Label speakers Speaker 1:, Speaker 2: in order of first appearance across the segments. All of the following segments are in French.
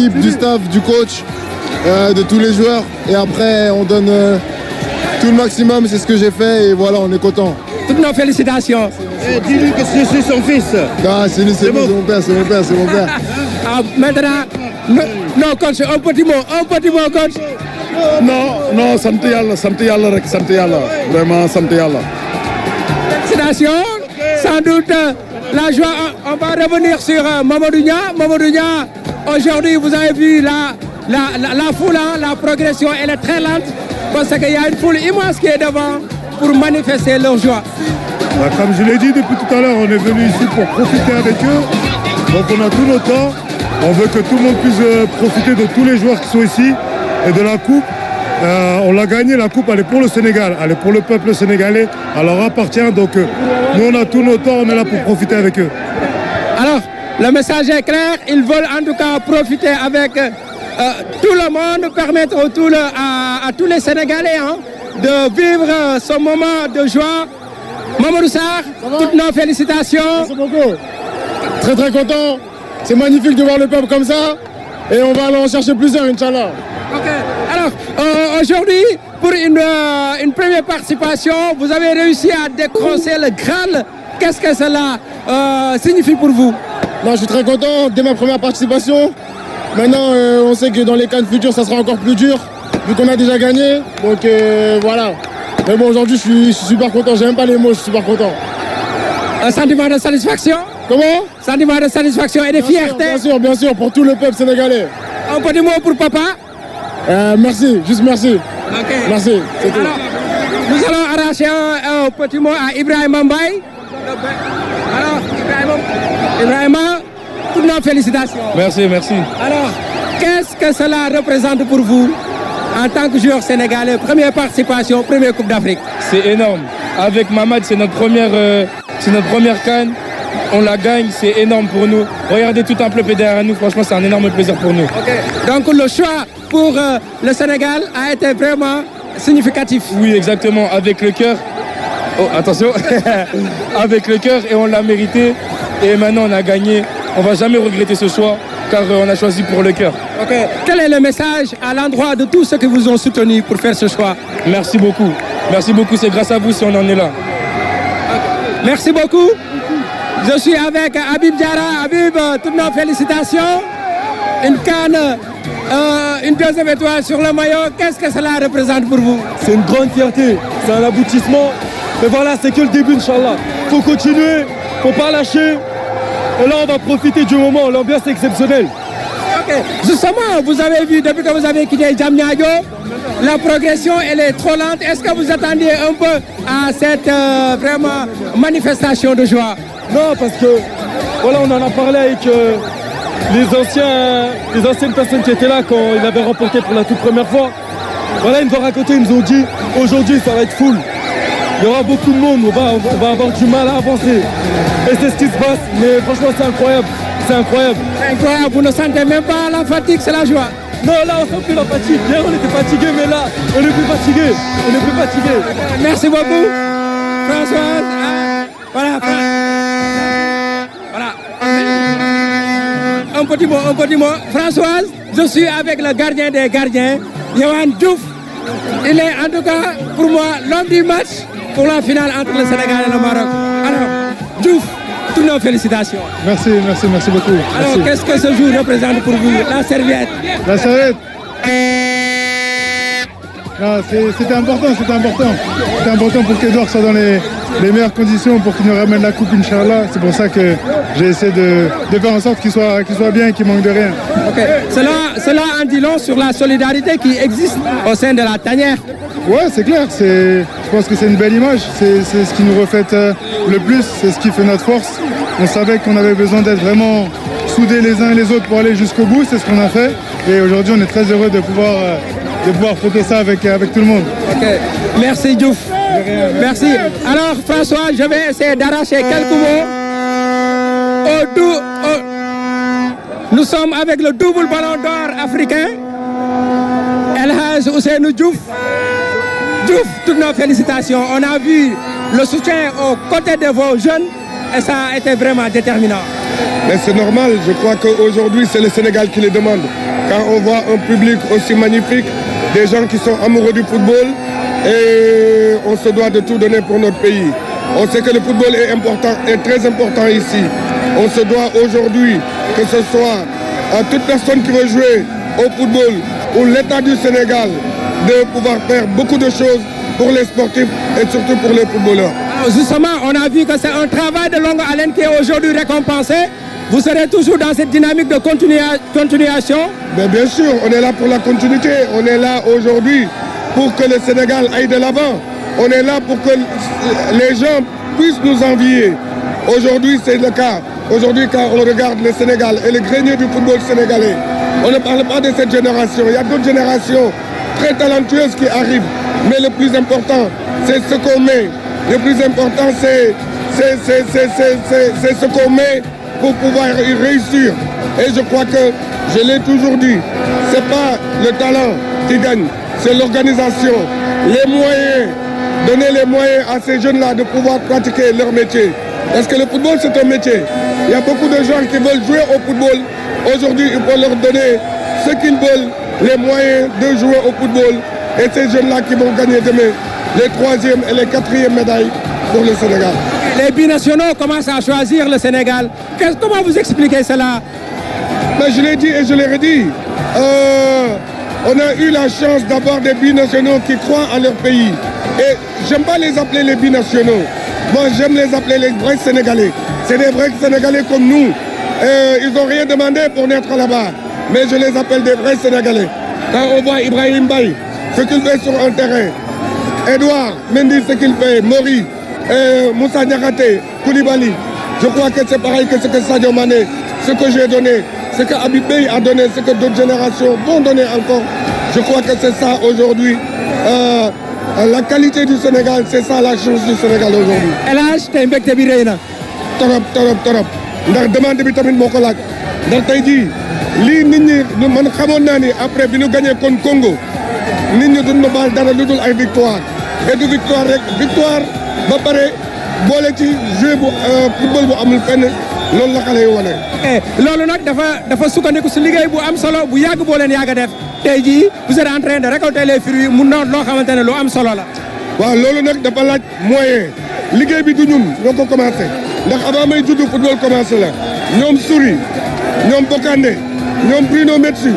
Speaker 1: l'équipe, du staff, du coach, de tous les joueurs. Et après, on donne tout le maximum, c'est ce que j'ai fait et voilà, on est content.
Speaker 2: Toutes nos félicitations.
Speaker 3: Dis-lui que c'est son fils.
Speaker 1: Ah, c'est mon père, c'est mon père, c'est mon père.
Speaker 2: Maintenant, non, coach, un petit mot, coach.
Speaker 4: Non, sant yàlla rek, sant yàlla. Vraiment, sant yàlla.
Speaker 2: Félicitations. Sans doute, la joie, on va revenir sur Mamadou Nia. Mamadou Nia, aujourd'hui, vous avez vu la foule, la progression, elle est très lente parce qu'il y a une foule immense qui est devant pour manifester leur joie.
Speaker 4: Comme je l'ai dit depuis tout à l'heure, on est venu ici pour profiter avec eux. Donc on a tout notre temps. On veut que tout le monde puisse profiter de tous les joueurs qui sont ici et de la coupe. On l'a gagné, la coupe, elle est pour le Sénégal, elle est pour le peuple sénégalais, elle leur appartient. Donc nous, on a tout notre temps, on est là pour profiter avec eux.
Speaker 2: Alors, le message est clair, ils veulent en tout cas profiter avec tout le monde, permettre à tous les Sénégalais de vivre ce moment de joie. Mamadou Sarr, toutes nos félicitations.
Speaker 1: Merci beaucoup. Très très content. C'est magnifique de voir le peuple comme ça. Et on va aller en chercher plusieurs, Inch'Allah.
Speaker 2: Ok. Alors, aujourd'hui, pour une première participation, vous avez réussi à décrocher le Graal. Qu'est-ce que cela signifie pour vous?
Speaker 1: Non, je suis très content dès ma première participation. Maintenant, on sait que dans les CAN futurs, ça sera encore plus dur, vu qu'on a déjà gagné. Donc voilà. Mais bon, aujourd'hui, je suis super content. J'ai même pas les mots, je suis super content.
Speaker 2: Un sentiment de satisfaction?
Speaker 1: Comment?
Speaker 2: Sentiment de satisfaction et de fierté?
Speaker 1: Bien sûr, pour tout le peuple sénégalais.
Speaker 2: Un petit mot pour papa?
Speaker 1: Merci, juste merci.
Speaker 2: Ok.
Speaker 1: Merci, c'est tout.
Speaker 2: Alors, nous allons arracher un petit mot à Ibrahima Mbaye. Alors, Ibrahima, toutes nos félicitations.
Speaker 5: Merci.
Speaker 2: Alors, qu'est-ce que cela représente pour vous en tant que joueur sénégalais? Première participation, première Coupe d'Afrique.
Speaker 5: C'est énorme. Avec Mamad, c'est notre première CAN. On la gagne, c'est énorme pour nous. Regardez tout un peuple derrière nous, franchement, c'est un énorme plaisir pour nous.
Speaker 2: Okay. Donc le choix pour le Sénégal a été vraiment significatif.
Speaker 5: Oui, exactement, avec le cœur. Oh, attention. Avec le cœur et on l'a mérité. Et maintenant, on a gagné. On ne va jamais regretter ce choix car on a choisi pour le cœur.
Speaker 2: Okay. Quel est le message à l'endroit de tous ceux qui vous ont soutenu pour faire ce choix?
Speaker 5: Merci beaucoup. Merci beaucoup, c'est grâce à vous si on en est là.
Speaker 2: Okay. Merci beaucoup. Je suis avec Habib Diarra. Habib, toutes nos félicitations. Une canne, une deuxième étoile sur le maillot. Qu'est-ce que cela représente pour vous?
Speaker 6: C'est une grande fierté, c'est un aboutissement. Mais voilà, c'est que le début, Inch'Allah. Il faut continuer, il ne faut pas lâcher. Et là, on va profiter du moment. L'ambiance est exceptionnelle.
Speaker 2: Okay. Justement, vous avez vu, depuis que vous avez quitté Diamniadio, la progression, elle est trop lente. Est-ce que vous attendiez un peu à cette vraiment manifestation de joie?
Speaker 6: Non, parce que, voilà, on en a parlé avec les anciennes personnes qui étaient là quand il avait remporté pour la toute première fois. Voilà, ils nous ont raconté, ils nous ont dit, aujourd'hui, ça va être full. Il y aura beaucoup de monde, on va avoir du mal à avancer. Et c'est ce qui se passe, mais franchement, c'est incroyable. C'est incroyable.
Speaker 2: C'est incroyable, vous ne sentez même pas la fatigue, c'est la joie.
Speaker 6: Non, là, on sent plus la fatigue. Hier, on était fatigué, mais là, on n'est plus fatigué. On n'est plus fatigué.
Speaker 2: Merci beaucoup. Françoise, voilà. Un petit mot. Françoise, je suis avec le gardien des gardiens, Yohan Diouf. Il est en tout cas, pour moi, l'homme du match pour la finale entre le Sénégal et le Maroc. Alors, Diouf, toutes nos félicitations.
Speaker 1: Merci beaucoup.
Speaker 2: Alors, qu'est-ce que ce jour représente pour vous? La serviette.
Speaker 1: La serviette. Non, c'était important. C'était important pour qu'Edouard soit dans les meilleures conditions pour qu'il nous ramène la coupe, Inch'Allah. C'est pour ça que j'ai essayé de faire en sorte qu'il soit bien et qu'il manque de rien.
Speaker 2: Okay. Cela en dit long sur la solidarité qui existe au sein de la tanière.
Speaker 1: Ouais, c'est clair. Je pense que c'est une belle image. C'est ce qui nous reflète le plus. C'est ce qui fait notre force. On savait qu'on avait besoin d'être vraiment soudés les uns et les autres pour aller jusqu'au bout. C'est ce qu'on a fait. Et aujourd'hui, on est très heureux de pouvoir fêter ça avec tout le monde.
Speaker 2: Ok. Merci Diouf. Merci. Alors François, je vais essayer d'arracher quelques mots. Nous sommes avec le double ballon d'or africain. El Hadj Ousseynou Diouf. Diouf, toutes nos félicitations. On a vu le soutien aux côtés de vos jeunes et ça a été vraiment déterminant.
Speaker 4: Mais c'est normal, je crois qu'aujourd'hui c'est le Sénégal qui les demande.
Speaker 7: quand on voit un public aussi magnifique, des gens qui sont amoureux du football, et on se doit de tout donner pour notre pays. On sait que le football est important, est très important ici. On se doit aujourd'hui, que ce soit à toute personne qui veut jouer au football ou l'État du Sénégal, de pouvoir faire beaucoup de choses pour les sportifs et surtout pour les footballeurs.
Speaker 2: Alors justement, on a vu que c'est un travail de longue haleine qui est aujourd'hui récompensé. Vous serez toujours dans cette dynamique de continuation?
Speaker 7: Mais bien sûr, on est là pour la continuité. On est là aujourd'hui pour que le Sénégal aille de l'avant. On est là pour que les gens puissent nous envier. Aujourd'hui, c'est le cas. Aujourd'hui, quand on regarde le Sénégal et le grenier du football sénégalais, on ne parle pas de cette génération. Il y a d'autres générations très talentueuses qui arrivent. Mais le plus important, c'est ce qu'on met. Le plus important, c'est ce qu'on met pour pouvoir y réussir. Et je crois que, je l'ai toujours dit, ce n'est pas le talent qui gagne, c'est l'organisation, les moyens, donner les moyens à ces jeunes-là de pouvoir pratiquer leur métier. Parce que le football, c'est un métier. Il y a beaucoup de gens qui veulent jouer au football. Aujourd'hui, il faut leur donner ce qu'ils veulent, les moyens de jouer au football. Et ces jeunes-là qui vont gagner demain les 3e et les 4e médailles pour le Sénégal.
Speaker 2: Les binationaux commencent à choisir le Sénégal. Comment vous expliquez cela?
Speaker 7: Ben, je l'ai dit et je l'ai redit. On a eu la chance d'avoir des binationaux qui croient à leur pays. Et j'aime pas les appeler les binationaux. Moi, j'aime les appeler les vrais Sénégalais. C'est des vrais Sénégalais comme nous. Ils n'ont rien demandé pour naître là-bas. Mais je les appelle des vrais Sénégalais. Quand on voit Ibrahim Baye, ce qu'il fait sur un terrain, Edouard Mendy, ce qu'il fait, Mori, Moussa Niakhaté, Koulibaly, je crois que c'est pareil que ce que Sadio Mané, ce que j'ai donné, ce que Habib Beye a donné, ce que d'autres générations vont donner encore. Je crois que c'est ça aujourd'hui. La qualité du Sénégal, c'est ça la chance du Sénégal aujourd'hui.
Speaker 2: El Hadj tey mbégte bi rëy na.
Speaker 7: torop ndax demande bi tamit moo ko laaj ndax tey jii lii nit ñi man xamoon naa ni après bi ñu gagné kon Congo nit ñi duñ ma baal dara lu dul ay victoire et du victoire rek victoire ba pare boole ci jeu bu football bu amul fenn loolu la xale yi wane.
Speaker 2: loolu nag dafa sukkandiku si liggéey bu am solo bu yàgg boo leen yàgg a def tey jii vous êtes en train de récolter les fruits mun na loo xamante ne lu am solo la.
Speaker 7: waaw loolu nag dafa laaj moyen liggéey bi du ñun ñoo ko commencé ndax avant may judd football commencé la ñoom Souri ñoom Bokandé ñoom Bruno Metsu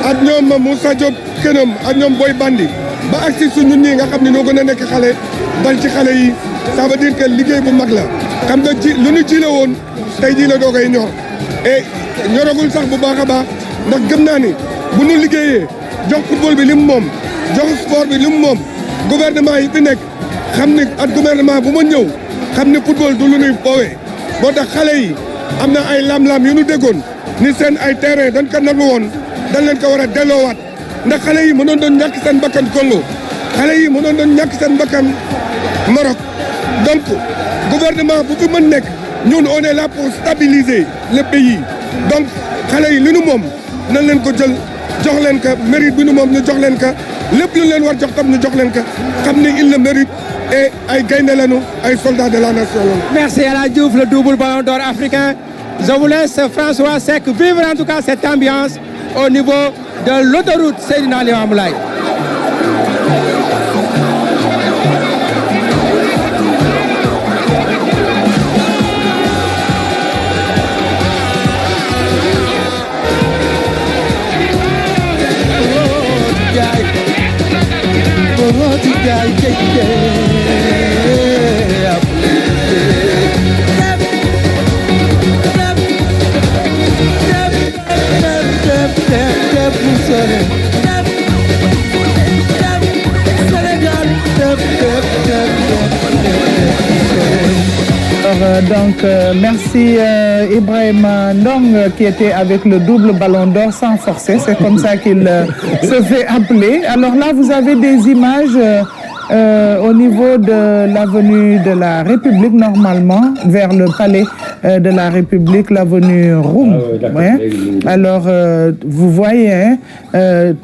Speaker 7: ak ñoom Moussa Diop Kenam ak ñoom Boy Bandi ba agsi su ñun ñii nga xam ne ñoo gën a nekk xale dal ci xale yi ça veut dire que liggéey bu mag la xam nga ji lu ñu ji la woon tey jii la doo koy ñor et ñoragul sax bu baax a baax ndax gëm naa ni bu ñu liggéeyee jox football bi li mu moom jox sport bi li mu moom gouvernement yi fi nekk xam ni ak gouvernement bu ma ñëw xam ni football du lu ñuy foowee moo tax xale yi am na ay lam-lam yu ñu déggoon ni seen ay terrain dañ ko nangu woon dañ leen ko war a delloowaat ndax xale yi mënoon doon ñàkk seen bakkan Congo xale yi mënoon doon ñàkk seen bakkan Maroc donc gouvernement bu fi mën nekk ñun on est là pour stabiliser le pays donc xale yi li nu moom nañ leen ko jël jox leen ko mérite bi nu moom ñu jox leen ko lépp lu leen war jox tam ñu jox leen ko xam ni il le mérite et ay gaynde lañu ay soldats de la nation lañu.
Speaker 2: Merci El Hadj Diouf, le double ballon d'or africain. Je vous laisse François Seck vivre en tout cas cette ambiance au niveau de l'autoroute Seydina Limamou Laye.
Speaker 8: Donc, merci Ibrahim Ndong qui était avec le double ballon d'or sans forcer. C'est comme ça qu'il se fait appeler. Alors là, vous avez des images au niveau de l'avenue de la République, normalement, vers le palais de la République, l'avenue Roume. Ouais. Alors, vous voyez, hein,